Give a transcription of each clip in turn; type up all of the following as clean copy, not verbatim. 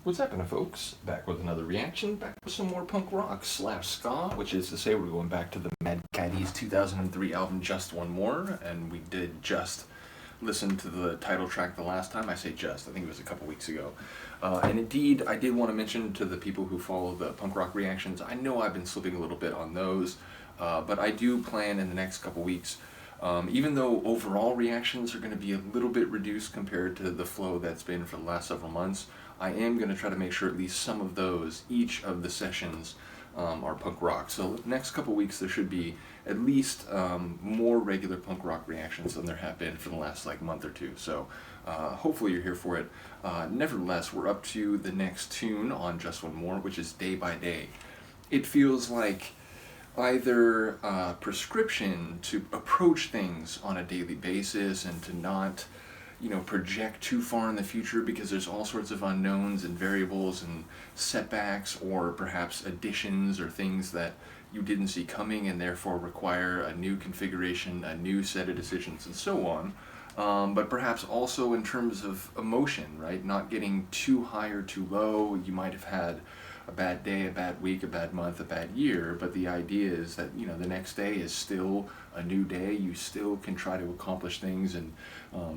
What's happening, folks? Back with another reaction, back with some more punk rock / ska, which is to say we're going back to the Mad Caddies 2003 album Just One More, and we did just listen to the title track the last time. I say just, I think it was a couple weeks ago. And indeed, I did want to mention to the people who follow the punk rock reactions, I know I've been slipping a little bit on those, but I do plan in the next couple weeks, even though overall reactions are going to be a little bit reduced compared to the flow that's been for the last several months, I am going to try to make sure at least some of those, each of the sessions, are punk rock. So next couple weeks there should be at least more regular punk rock reactions than there have been for the last month or two. So hopefully you're here for it. Nevertheless, we're up to the next tune on Just One More, which is Day by Day. It feels like either a prescription to approach things on a daily basis and to not project too far in the future because there's all sorts of unknowns and variables and setbacks, or perhaps additions or things that you didn't see coming and therefore require a new configuration, a new set of decisions, and so on. But perhaps also in terms of emotion, right? Not getting too high or too low. You might have had a bad day, a bad week, a bad month, a bad year, but the idea is that the next day is still a new day. You still can try to accomplish things and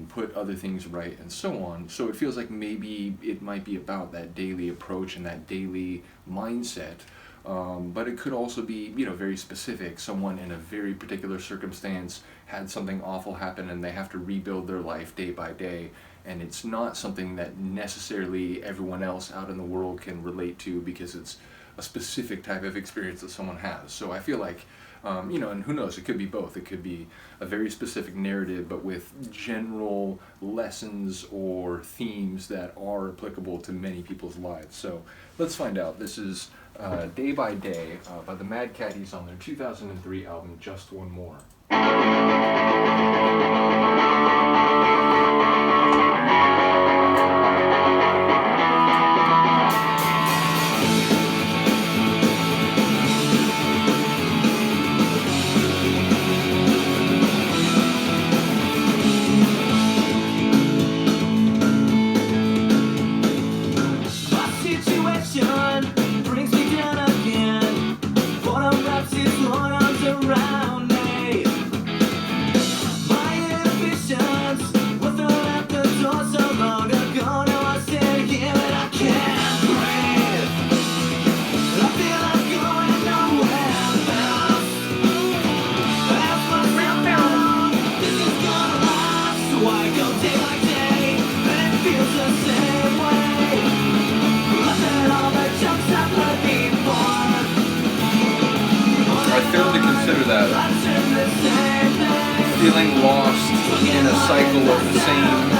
put other things right and so on. So it feels like maybe it might be about that daily approach and that daily mindset, but it could also be very specific. Someone in a very particular circumstance had something awful happen and they have to rebuild their life day by day, and it's not something that necessarily everyone else out in the world can relate to because it's a specific type of experience that someone has. So I feel like, and who knows, it could be both. It could be a very specific narrative, but with general lessons or themes that are applicable to many people's lives. So let's find out. This is Day by Day by the Mad Caddies on their 2003 album Just One More. That feeling lost in a cycle of the same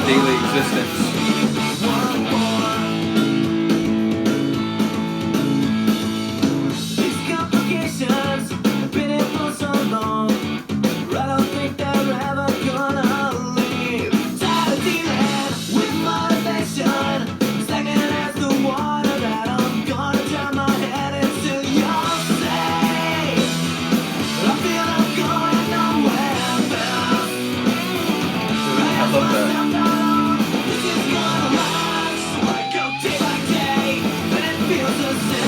daily existence. These complications have been here for so long, I don't think they're ever gonna leave. Tired of dealing with motivation, stagnant as the water that I'm gonna turn my head into your sea. I love that.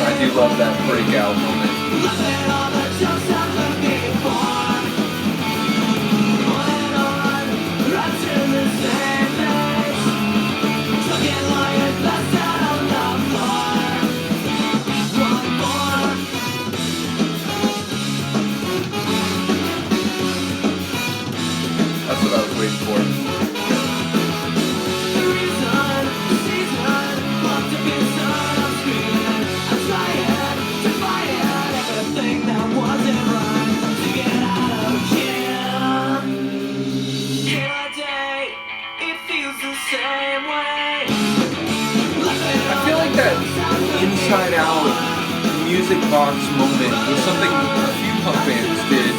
I do love that breakout moment. That's what I was waiting for. I feel like that inside out music box moment was something a few punk bands did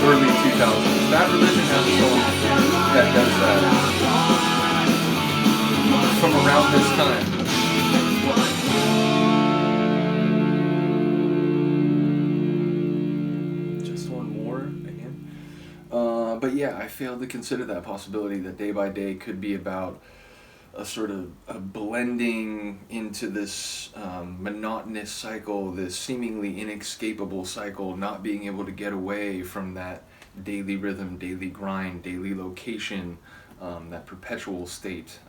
early 2000s. Bad Religion has a song that does that from around this time. Just one more again. But yeah, I failed to consider that possibility that Day by Day could be about a sort of a blending into this monotonous cycle, this seemingly inescapable cycle, not being able to get away from that daily rhythm, daily grind, daily location, that perpetual state.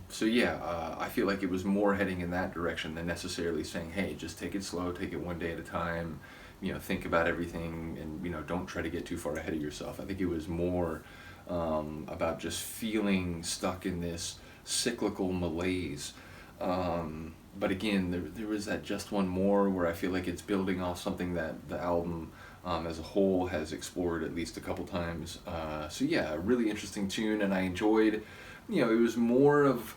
So yeah, I feel like it was more heading in that direction than necessarily saying, hey, just take it slow, take it one day at a time, think about everything, and don't try to get too far ahead of yourself. I think it was more about just feeling stuck in this cyclical malaise. But again, there was that Just One More where I feel like it's building off something that the album as a whole has explored at least a couple times. So yeah, a really interesting tune, and I enjoyed, it was more of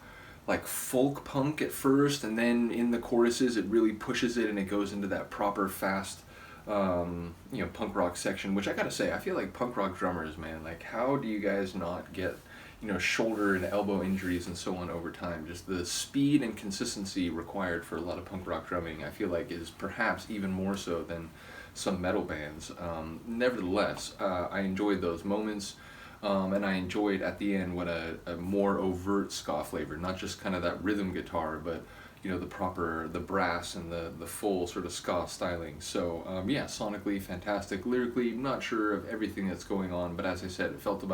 like folk punk at first, and then in the choruses it really pushes it and it goes into that proper fast punk rock section, which I gotta say, I feel like punk rock drummers, man, like how do you guys not get shoulder and elbow injuries and so on over time? Just the speed and consistency required for a lot of punk rock drumming, I feel like, is perhaps even more so than some metal bands. Nevertheless, I enjoyed those moments, and I enjoyed at the end what a more overt ska flavor, not just kind of that rhythm guitar, but the brass and the full sort of ska styling. So yeah, sonically fantastic, lyrically not sure of everything that's going on, but as I said, it felt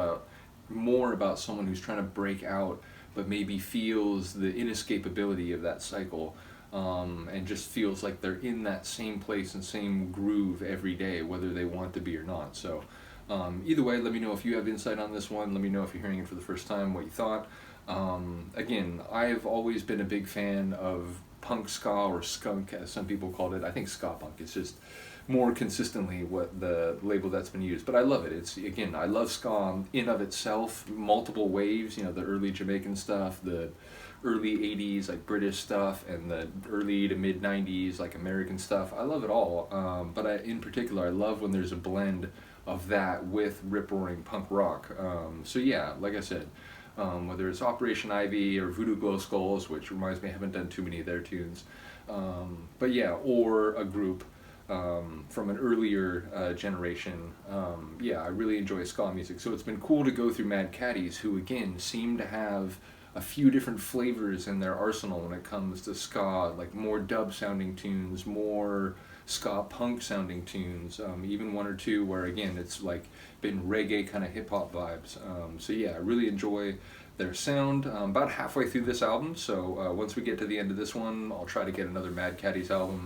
more about someone who's trying to break out but maybe feels the inescapability of that cycle, and just feels like they're in that same place and same groove every day, whether they want to be or not. So either way, let me know if you have insight on this one. Let me know if you're hearing it for the first time, what you thought. Again, I've always been a big fan of punk ska, or skunk as some people called it. I think ska-punk is just more consistently what the label that's been used, but I love it. It's, again, I love ska in of itself, multiple waves, the early Jamaican stuff, the early 80s like British stuff, and the early to mid 90s like American stuff. I love it all, but in particular I love when there's a blend of that with rip-roaring punk rock. So yeah, like I said, whether it's Operation Ivy or Voodoo Glow Skulls, which reminds me I haven't done too many of their tunes, but yeah, or a group from an earlier generation. Yeah, I really enjoy ska music, so it's been cool to go through Mad Caddies, who again seem to have a few different flavors in their arsenal when it comes to ska, like more dub sounding tunes, more ska punk sounding tunes, even one or two where again it's like been reggae kind of hip hop vibes. So yeah, I really enjoy their sound. About halfway through this album, so once we get to the end of this one, I'll try to get another Mad Caddies album